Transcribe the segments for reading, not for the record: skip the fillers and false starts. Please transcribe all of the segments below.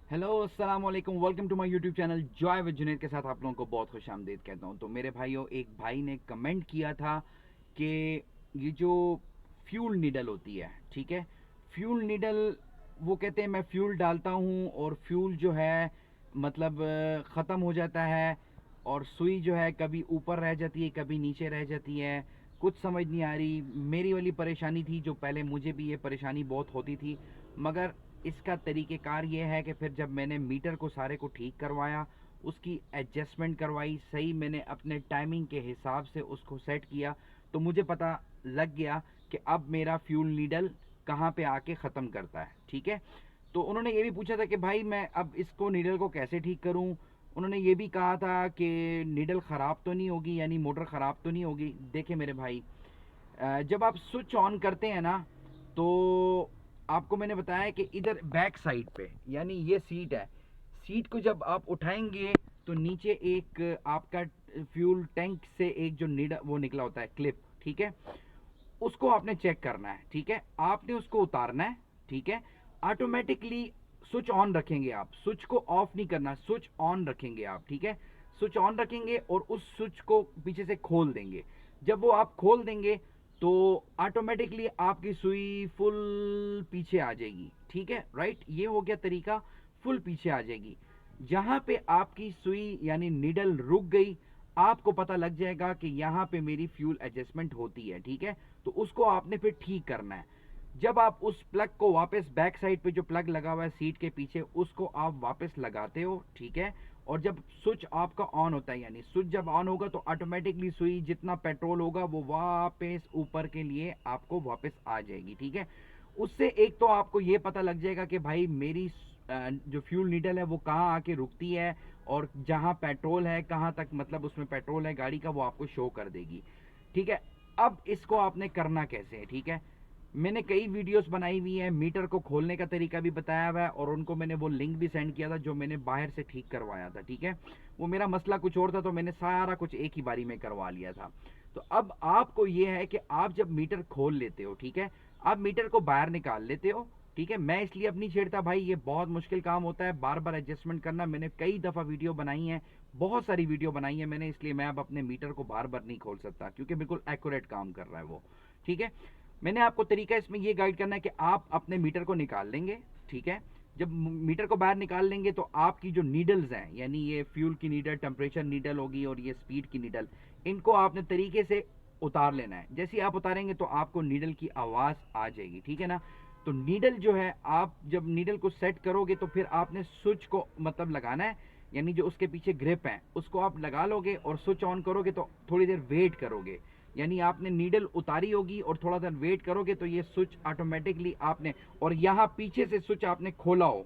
Hello अस्सलाम वालेकुम, welcome to my YouTube channel joy with Junaid के साथ आप लोगों को बहुत खुशामदीद कहता हूँ। तो मेरे भाइयों, एक भाई ने कमेंट किया था कि ये जो फ्यूल नीडल होती है, ठीक है, फ्यूल नीडल, वो कहते हैं मैं फ्यूल डालता हूँ और फ्यूल जो है मतलब ख़त्म हो जाता है और सुई जो है कभी ऊपर रह जाती है कभी नीचे रह जाती है, कुछ समझ नहीं आ रही। मेरी वाली परेशानी थी जो पहले मुझे भी ये परेशानी बहुत होती थी, मगर इसका तरीक़ेकार ये है कि फिर जब मैंने मीटर को सारे को ठीक करवाया, उसकी एडजस्टमेंट करवाई, सही मैंने अपने टाइमिंग के हिसाब से उसको सेट किया, तो मुझे पता लग गया कि अब मेरा फ्यूल नीडल कहाँ पे आके ख़त्म करता है, ठीक है। तो उन्होंने ये भी पूछा था कि भाई मैं अब इसको नीडल को कैसे ठीक करूं। उन्होंने ये भी कहा था कि नीडल ख़राब तो नहीं होगी, यानी मोटर ख़राब तो नहीं होगी। देखे मेरे भाई, जब आप स्विच ऑन करते हैं ना, तो आपको मैंने बताया कि इधर बैक साइड पे, यानी ये सीट है, सीट को जब आप उठाएंगे तो नीचे एक आपका फ्यूल टैंक से एक जो नीड वो निकला होता है क्लिप, ठीक है, उसको आपने चेक करना है, ठीक है, आपने उसको उतारना है, ठीक है। ऑटोमेटिकली स्विच ऑन रखेंगे आप, स्विच को ऑफ नहीं करना, स्विच ऑन रखेंगे आप, ठीक है। स्विच ऑन रखेंगे और उस स्विच को पीछे से खोल देंगे। जब वो आप खोल देंगे तो ऑटोमेटिकली आपकी सुई फुल पीछे आ जाएगी, ठीक है, राइट। ये हो गया तरीका, फुल पीछे आ जाएगी। जहां पे आपकी सुई यानी नीडल रुक गई, आपको पता लग जाएगा कि यहाँ पे मेरी फ्यूल एडजस्टमेंट होती है, ठीक है। तो उसको आपने फिर ठीक करना है। जब आप उस प्लग को वापस बैक साइड पे जो प्लग लगा हुआ है सीट के पीछे, उसको आप वापस लगाते हो, ठीक है। और जब स्विच आपका ऑन होता है, यानी स्विच जब ऑन होगा तो ऑटोमेटिकली सुई जितना पेट्रोल होगा वो वापस ऊपर के लिए आपको वापस आ जाएगी, ठीक है। उससे एक तो आपको ये पता लग जाएगा कि भाई मेरी जो फ्यूल नीडल है वो कहाँ आके रुकती है, और जहाँ पेट्रोल है कहाँ तक मतलब उसमें पेट्रोल है गाड़ी का, वो आपको शो कर देगी, ठीक है। अब इसको आपने करना कैसे है, ठीक है। मैंने कई वीडियोस बनाई हुई हैं, मीटर को खोलने का तरीका भी बताया हुआ है, और उनको मैंने वो लिंक भी सेंड किया था जो मैंने बाहर से ठीक करवाया था, ठीक है। वो मेरा मसला कुछ और था तो मैंने सारा कुछ एक ही बारी में करवा लिया था। तो अब आपको ये है कि आप जब मीटर खोल लेते हो, ठीक है, आप मीटर को बाहर निकाल लेते हो, ठीक है। मैं इसलिए अपनी छेड़ता भाई, ये बहुत मुश्किल काम होता है बार बार एडजस्टमेंट करना। मैंने कई दफ़ा वीडियो बनाई है, बहुत सारी वीडियो बनाई है मैंने, इसलिए मैं अब अपने मीटर को बार बार नहीं खोल सकता क्योंकि बिल्कुल एक्यूरेट काम कर रहा है वो, ठीक है। मैंने आपको तरीका इसमें ये गाइड करना है कि आप अपने मीटर को निकाल लेंगे, ठीक है। जब मीटर को बाहर निकाल लेंगे तो आपकी जो नीडल्स हैं, यानी ये फ्यूल की नीडल, टेम्परेचर नीडल होगी और ये स्पीड की नीडल, इनको आपने तरीके से उतार लेना है। जैसे ही आप उतारेंगे तो आपको नीडल की आवाज़ आ जाएगी, ठीक है ना। तो नीडल जो है, आप जब नीडल को सेट करोगे तो फिर आपने स्विच को मतलब लगाना है, यानी जो उसके पीछे ग्रिप है उसको आप लगा लोगे और स्विच ऑन करोगे तो थोड़ी देर वेट करोगे, यानी आपने नीडल उतारी होगी और थोड़ा देर वेट करोगे तो ये स्विच ऑटोमेटिकली आपने, और यहाँ पीछे से स्विच आपने खोला हो,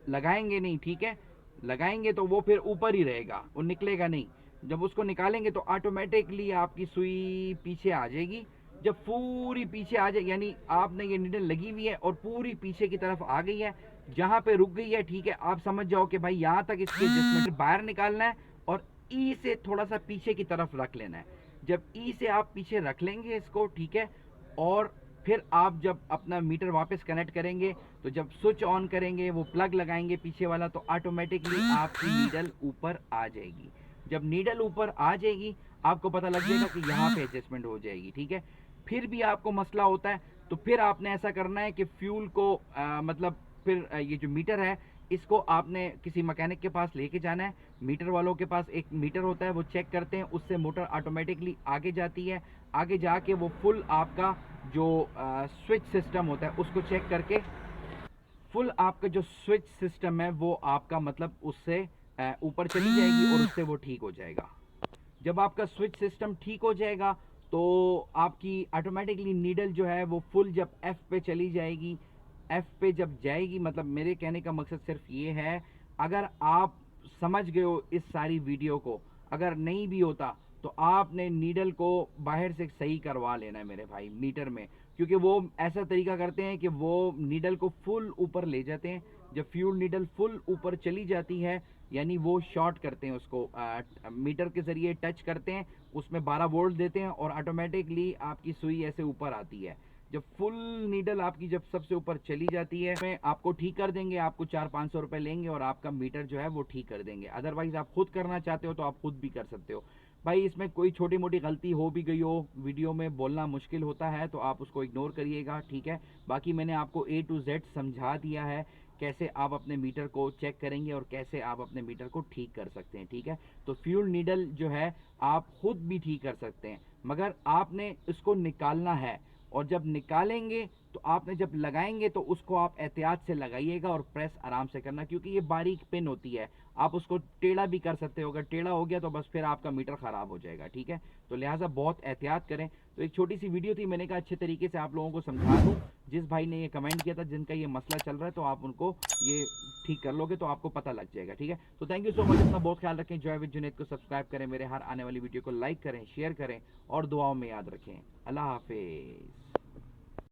लगाएंगे नहीं, ठीक है, लगाएंगे तो वो फिर ऊपर ही रहेगा, वो निकलेगा नहीं। जब उसको निकालेंगे तो ऑटोमेटिकली आपकी सुई पीछे आ जाएगी। जब पूरी पीछे आ जाए, यानी आपने ये नीडल लगी हुई है और पूरी पीछे की तरफ आ गई है, जहां पे रुक गई है, ठीक है, आप समझ जाओ कि भाई यहाँ तक इसके एडजस्टमेंट बाहर निकालना है और ई से थोड़ा सा पीछे की तरफ रख लेना है। जब ई से आप पीछे रख लेंगे इसको, ठीक है, और फिर आप जब अपना मीटर वापस कनेक्ट करेंगे तो जब स्विच ऑन करेंगे, वो प्लग लगाएंगे पीछे वाला, तो ऑटोमेटिकली आपकी नीडल ऊपर आ जाएगी। जब नीडल ऊपर आ जाएगी आपको पता लग जाएगा कि यहाँ पे एडजस्टमेंट हो जाएगी, ठीक है। फिर भी आपको मसला होता है तो फिर आपने ऐसा करना है कि फ्यूल को मतलब फिर ये जो मीटर है इसको आपने किसी मैकेनिक के पास लेके जाना है। मीटर वालों के पास एक मीटर होता है, वो चेक करते हैं, उससे मोटर ऑटोमेटिकली आगे जाती है। आगे जाके वो फुल आपका जो स्विच सिस्टम होता है उसको चेक करके, फुल आपका जो स्विच सिस्टम है वो आपका मतलब उससे ऊपर चली जाएगी और उससे वो ठीक हो जाएगा। जब आपका स्विच सिस्टम ठीक हो जाएगा तो आपकी ऑटोमेटिकली नीडल जो है वो फुल जब एफ पे चली जाएगी, एफ पे जब जाएगी, मतलब मेरे कहने का मकसद सिर्फ ये है, अगर आप समझ गए हो इस सारी वीडियो को, अगर नहीं भी होता तो आपने नीडल को बाहर से सही करवा लेना है मेरे भाई मीटर में, क्योंकि वो ऐसा तरीका करते हैं कि वो नीडल को फुल ऊपर ले जाते हैं। जब फ्यूल नीडल फुल ऊपर चली जाती है, यानी वो शॉर्ट करते हैं उसको, मीटर के ज़रिए टच करते हैं, उसमें 12 वोल्ट देते हैं और ऑटोमेटिकली आपकी सुई ऐसे ऊपर आती है। जब फुल नीडल आपकी जब सबसे ऊपर चली जाती है, मैं आपको ठीक कर देंगे, आपको 400-500 रुपए लेंगे और आपका मीटर जो है वो ठीक कर देंगे। अदरवाइज आप खुद करना चाहते हो तो आप खुद भी कर सकते हो। भाई इसमें कोई छोटी मोटी गलती हो भी गई हो, वीडियो में बोलना मुश्किल होता है तो आप उसको इग्नोर करिएगा, ठीक है। बाकी मैंने आपको A to Z समझा दिया है कैसे आप अपने मीटर को चेक करेंगे और कैसे आप अपने मीटर को ठीक कर सकते हैं, ठीक है। तो फ्यूल नीडल जो है आप खुद भी ठीक कर सकते हैं, मगर आपने इसको निकालना है, और जब निकालेंगे तो आपने जब लगाएंगे तो उसको आप एहतियात से लगाइएगा और प्रेस आराम से करना, क्योंकि ये बारीक पिन होती है। आप उसको टेढ़ा भी कर सकते हो, अगर टेढ़ा हो गया तो बस फिर आपका मीटर ख़राब हो जाएगा, ठीक है। तो लिहाजा बहुत एहतियात करें। तो एक छोटी सी वीडियो थी, मैंने कहा अच्छे तरीके से आप लोगों को समझा दूँ। जिस भाई ने ये कमेंट किया था, जिनका ये मसला चल रहा है, तो आप उनको ये ठीक कर लोगे तो आपको पता लग जाएगा, ठीक है। तो थैंक यू सो मच, अपना बहुत ख्याल रखें। जॉय विद जुनैद को सब्सक्राइब करें, मेरे हर आने वाली वीडियो को लाइक करें, शेयर करें और दुआओं में याद रखें। अल्लाह हाफिज़।